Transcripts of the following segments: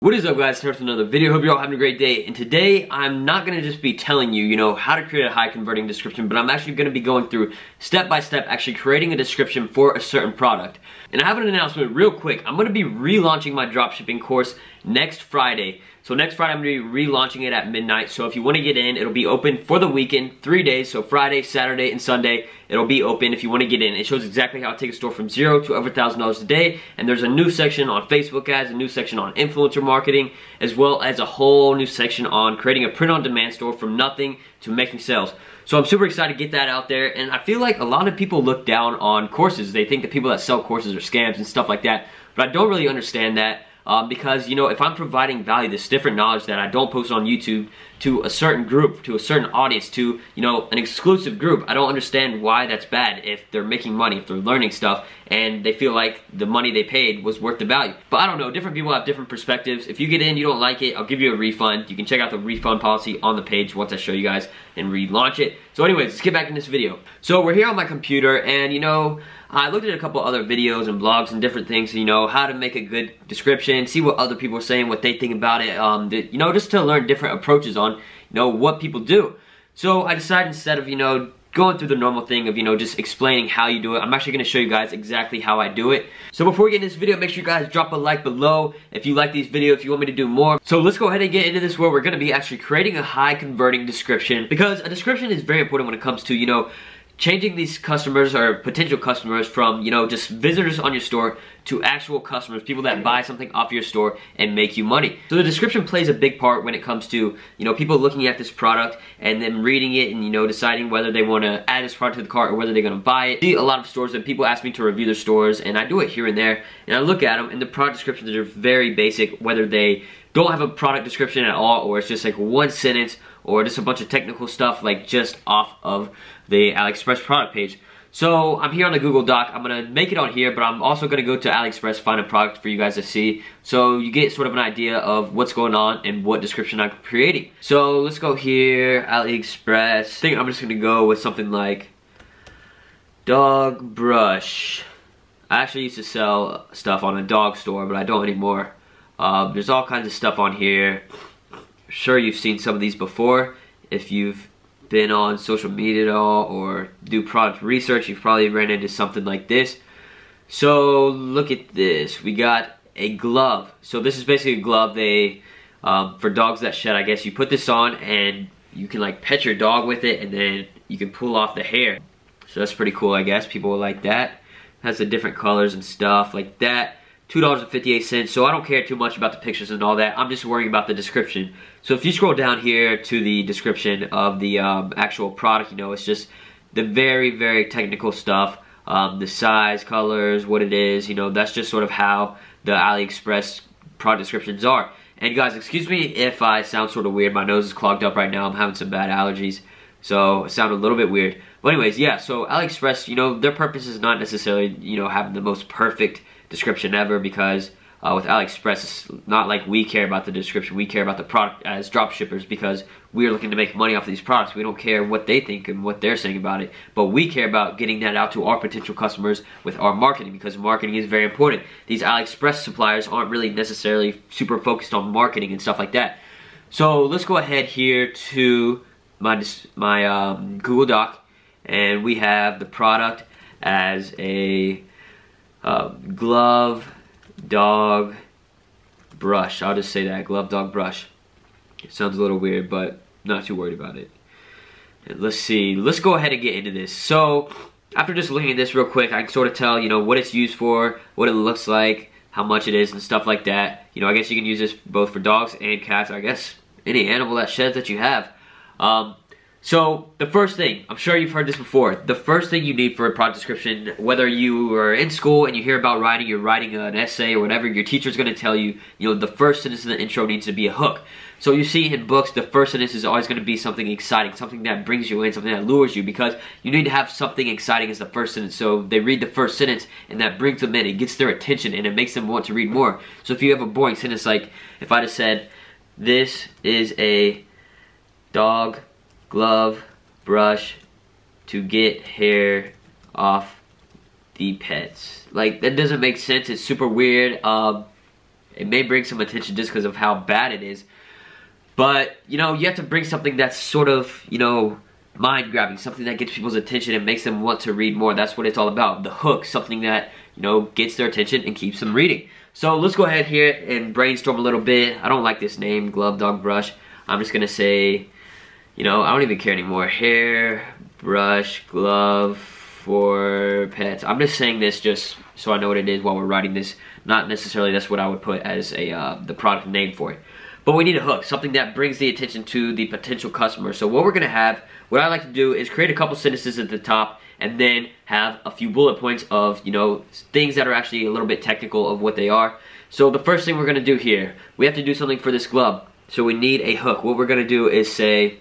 What is up, guys? Here with another video. Hope you're all having a great day. And today I'm not going to just be telling you, how to create a high converting description, but I'm actually going to be going through step by step actually creating a description for a certain product. And I have an announcement real quick. I'm going to be relaunching my dropshipping course next Friday. So next Friday I'm going to be relaunching it at midnight. So if you want to get in, it'll be open for the weekend, 3 days. So Friday, Saturday, and Sunday, it'll be open if you want to get in. It shows exactly how to take a store from zero to over $1,000 a day. And there's a new section on Facebook ads, a new section on influencer marketing, as well as a whole new section on creating a print-on-demand store from nothing to making sales. So I'm super excited to get that out there, and I feel like a lot of people look down on courses. They think that people that sell courses are scams and stuff like that, but I don't really understand that. Because, if I'm providing value, this different knowledge that I don't post on YouTube to a certain group, to a certain audience, to, an exclusive group, I don't understand why that's bad if they're making money, if they're learning stuff, and they feel like the money they paid was worth the value. But I don't know, different people have different perspectives. If you get in, you don't like it, I'll give you a refund. You can check out the refund policy on the page once I show you guys and relaunch it. So anyways, let's get back in this video. So we're here on my computer, and I looked at a couple other videos and blogs and different things, how to make a good description, see what other people are saying, what they think about it, just to learn different approaches on, what people do. So I decided instead of, going through the normal thing of, just explaining how you do it, I'm actually going to show you guys exactly how I do it. So before we get into this video, make sure you guys drop a like below if you like these videos, if you want me to do more. So let's go ahead and get into this, where we're going to be actually creating a high converting description, because a description is very important when it comes to, changing these customers or potential customers from, just visitors on your store to actual customers, people that buy something off your store and make you money. So the description plays a big part when it comes to, people looking at this product and then reading it and, deciding whether they want to add this product to the cart or whether they're going to buy it. I see a lot of stores that people ask me to review their stores, and I do it here and there, and I look at them, and the product descriptions are very basic, whether they don't have a product description at all, or it's just like one sentence, or just a bunch of technical stuff like just off of the AliExpress product page. So I'm here on the Google Doc. I'm gonna make it on here, but I'm also gonna go to AliExpress, find a product for you guys to see, so you get sort of an idea of what's going on and what description I'm creating. So let's go here, AliExpress. I think I'm just gonna go with something like dog brush. I actually used to sell stuff on a dog store, but I don't anymore. There's all kinds of stuff on here. I'm sure you've seen some of these before. If you've been on social media at all or do product research, you've probably ran into something like this. So look at this. We got a glove. So this is basically a glove for dogs that shed, I guess. You put this on and you can like pet your dog with it, and then you can pull off the hair. So that's pretty cool, I guess. People will like that. It has the different colors and stuff like that. $2.58, so I don't care too much about the pictures and all that. I'm just worrying about the description. So if you scroll down here to the description of the actual product, it's just the very, very technical stuff. The size, colors, what it is, that's just sort of how the AliExpress product descriptions are. And guys, excuse me if I sound sort of weird. My nose is clogged up right now. I'm having some bad allergies, so it sounded a little bit weird. But anyways, yeah, so AliExpress, their purpose is not necessarily, having the most perfect description ever, because with AliExpress, it's not like we care about the description. We care about the product as drop shippers, because we are looking to make money off of these products. We don't care what they think and what they're saying about it, but we care about getting that out to our potential customers with our marketing, because marketing is very important. These AliExpress suppliers aren't really necessarily super focused on marketing and stuff like that. So let's go ahead here to my Google Doc, and we have the product as a glove dog brush. I'll just say that, glove dog brush. It sounds a little weird, but not too worried about it. And let's see, let's go ahead and get into this. So after just looking at this real quick, I can sort of tell, what it's used for, what it looks like, how much it is, and stuff like that. I guess you can use this both for dogs and cats, I guess any animal that sheds that you have. So the first thing, I'm sure you've heard this before, the first thing you need for a product description, whether you are in school and you hear about writing, you're writing an essay or whatever, your teacher's going to tell you, the first sentence in the intro needs to be a hook. So you see in books, the first sentence is always going to be something exciting, something that brings you in, something that lures you, because you need to have something exciting as the first sentence. So they read the first sentence and that brings them in, it gets their attention, and it makes them want to read more. So if you have a boring sentence, like if I just said, this is a dog glove brush to get hair off the pets. Like, that doesn't make sense. It's super weird. It may bring some attention just because of how bad it is. But, you know, you have to bring something that's sort of, you know, mind-grabbing, something that gets people's attention and makes them want to read more. That's what it's all about. The hook, something that, you know, gets their attention and keeps them reading. So let's go ahead here and brainstorm a little bit. I don't like this name, Glove Dog Brush. I'm just gonna say, you know, I don't even care anymore. Hair, brush, glove for pets. I'm just saying this just so I know what it is while we're writing this. Not necessarily that's what I would put as a the product name for it. But we need a hook, something that brings the attention to the potential customer. So what we're gonna have, what I like to do is create a couple sentences at the top and then have a few bullet points of, you know, things that are actually a little bit technical of what they are. So the first thing we're gonna do here, we have to do something for this glove. So we need a hook. What we're gonna do is say,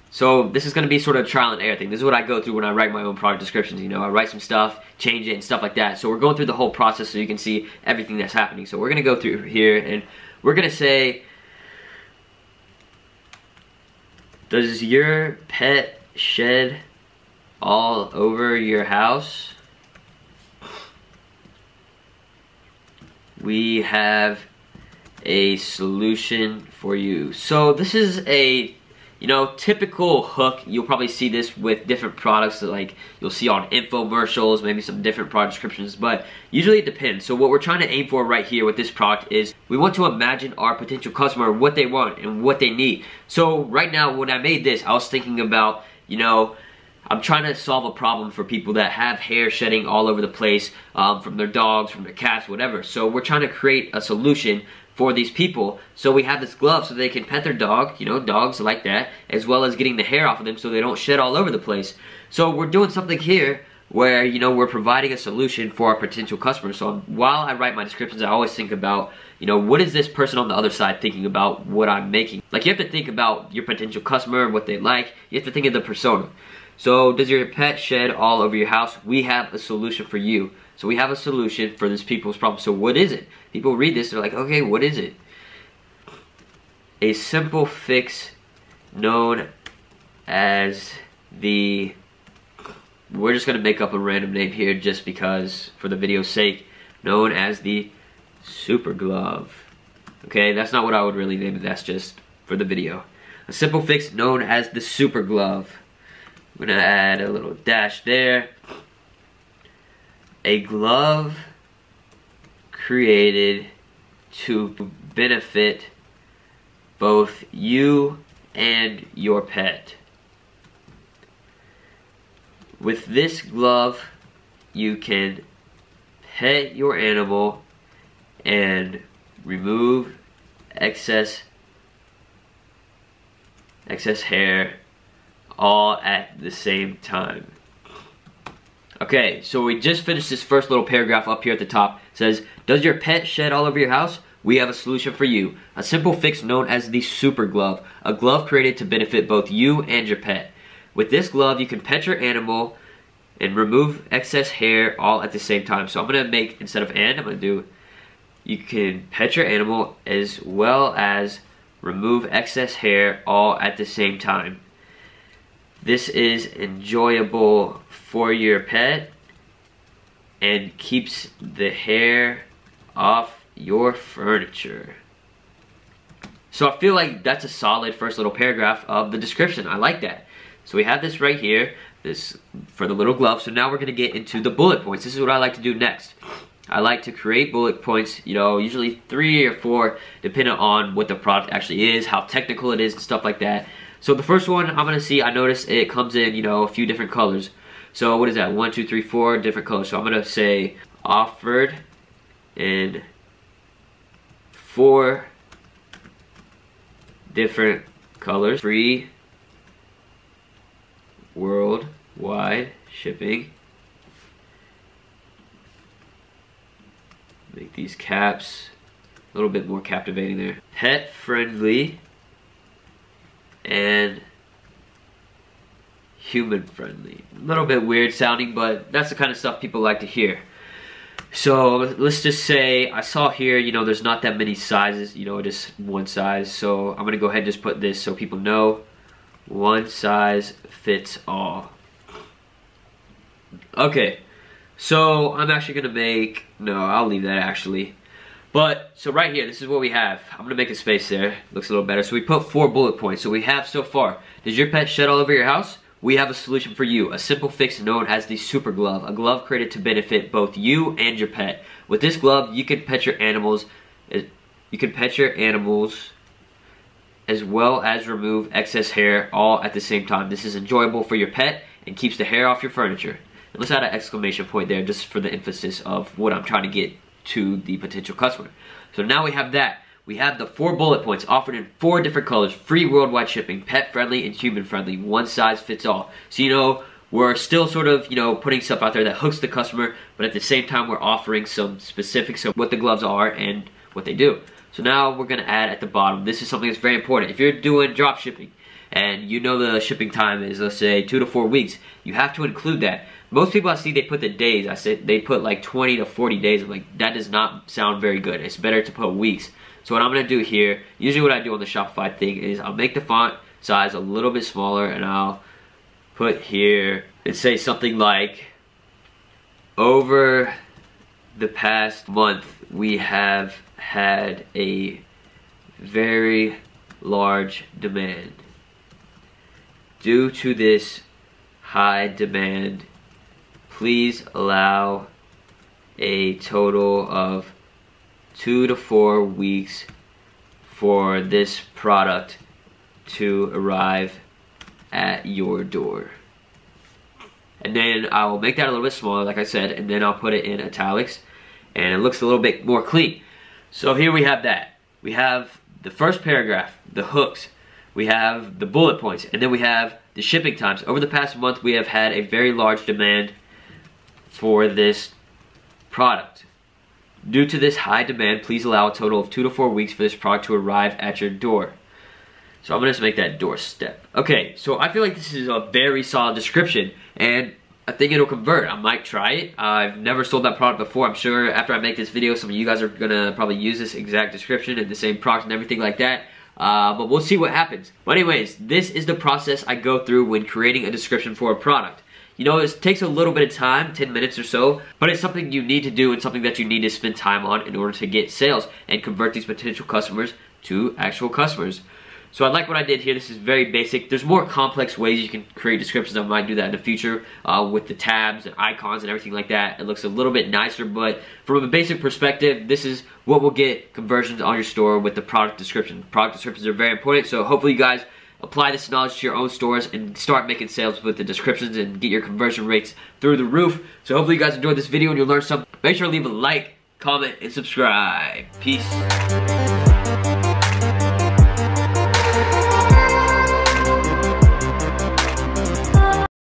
so this is gonna be sort of a trial and error thing. This is what I go through when I write my own product descriptions, you know. I write some stuff, change it, and stuff like that. So we're going through the whole process so you can see everything that's happening. So we're gonna go through here and we're gonna say, does your pet shed all over your house? We have a solution for you. So this is a, you know, typical hook. You'll probably see this with different products that, like, you'll see on infomercials, maybe some different product descriptions, but usually it depends. So what we're trying to aim for right here with this product is we want to imagine our potential customer, what they want and what they need. So right now when I made this, I was thinking about, you know, I'm trying to solve a problem for people that have hair shedding all over the place, from their dogs, from their cats, whatever. So we're trying to create a solution for these people. So we have this glove so they can pet their dog, you know, dogs like that, as well as getting the hair off of them so they don't shed all over the place. So we're doing something here where, you know, we're providing a solution for our potential customers. So while I write my descriptions, I always think about, you know, what is this person on the other side thinking about what I'm making? Like, you have to think about your potential customer, what they like. You have to think of the persona. So, does your pet shed all over your house? We have a solution for you. So we have a solution for this people's problem. So what is it? People read this, they're like, okay, what is it? A simple fix known as the, we're just gonna make up a random name here just because, for the video's sake, known as the Super Glove. Okay, that's not what I would really name it, that's just for the video. A simple fix known as the Super Glove. I'm gonna add a little dash there. A glove created to benefit both you and your pet. With this glove, you can pet your animal and remove excess hair all at the same time. Okay, so we just finished this first little paragraph up here at the top. It says, does your pet shed all over your house? We have a solution for you. A simple fix known as the Super Glove. A glove created to benefit both you and your pet. With this glove, you can pet your animal and remove excess hair all at the same time. So I'm gonna make, instead of and, I'm gonna do, you can pet your animal as well as remove excess hair all at the same time. This is enjoyable for your pet and keeps the hair off your furniture. So I feel like that's a solid first little paragraph of the description. I like that. So we have this right here, this for the little glove. So now we're gonna get into the bullet points. This is what I like to do next. I like to create bullet points, you know, usually 3 or 4, depending on what the product actually is, how technical it is, and stuff like that. So the first one I'm gonna see, I notice it comes in, you know, a few different colors. So what is that? 1, 2, 3, 4 different colors. So I'm gonna say offered in 4 different colors. Free worldwide shipping. Make these caps a little bit more captivating there. Pet friendly and human friendly. A little bit weird sounding, but that's the kind of stuff people like to hear. So let's just say I saw here, you know, there's not that many sizes, you know, just one size. So I'm gonna go ahead and just put this so people know one size fits all. Okay, So I'm actually gonna make, no, I'll leave that actually. But, so right here, this is what we have. I'm gonna make a space there, looks a little better. So we put 4 bullet points. So we have so far, does your pet shed all over your house? We have a solution for you, a simple fix known as the Super Glove, a glove created to benefit both you and your pet. With this glove, you can pet your animals, as well as remove excess hair all at the same time. This is enjoyable for your pet and keeps the hair off your furniture. And let's add an exclamation point there just for the emphasis of what I'm trying to get to the potential customer. So now we have that. We have the 4 bullet points offered in 4 different colors, free worldwide shipping, pet friendly and human friendly, one size fits all. So you know, we're still sort of, you know, putting stuff out there that hooks the customer, but at the same time we're offering some specifics of what the gloves are and what they do. So now we're gonna add at the bottom, this is something that's very important. If you're doing drop shipping and you know the shipping time is, let's say, 2 to 4 weeks, you have to include that. Most people I see, they put the days. I said they put like 20 to 40 days. I'm like, that does not sound very good. It's better to put weeks. So what I'm gonna do here, usually what I do on the Shopify thing is I'll make the font size a little bit smaller and I'll put here and say something like, over the past month we have had a very large demand. Due to this high demand, please allow a total of 2 to 4 weeks for this product to arrive at your door. And then I will make that a little bit smaller, like I said, and then I'll put it in italics, and it looks a little bit more clean. So here we have that. We have the first paragraph, the hooks, we have the bullet points, and then we have the shipping times. Over the past month, we have had a very large demand for this product. Due to this high demand, please allow a total of 2 to 4 weeks for this product to arrive at your door. So I'm gonna just make that doorstep. Okay, so I feel like this is a very solid description, and I think it'll convert. I might try it. I've never sold that product before. I'm sure after I make this video, some of you guys are gonna probably use this exact description and the same product and everything like that. But we'll see what happens. But anyways, this is the process I go through when creating a description for a product. You know, it takes a little bit of time, 10 minutes or so, but it's something you need to do and something that you need to spend time on in order to get sales and convert these potential customers to actual customers. So I like what I did here. This is very basic. There's more complex ways you can create descriptions. I might do that in the future with the tabs and icons and everything like that. It looks a little bit nicer, but from a basic perspective, this is what will get conversions on your store with the product description. Product descriptions are very important, so hopefully you guys apply this knowledge to your own stores and start making sales with the descriptions and get your conversion rates through the roof. So hopefully you guys enjoyed this video and you'll learn something. Make sure to leave a like, comment, and subscribe. Peace.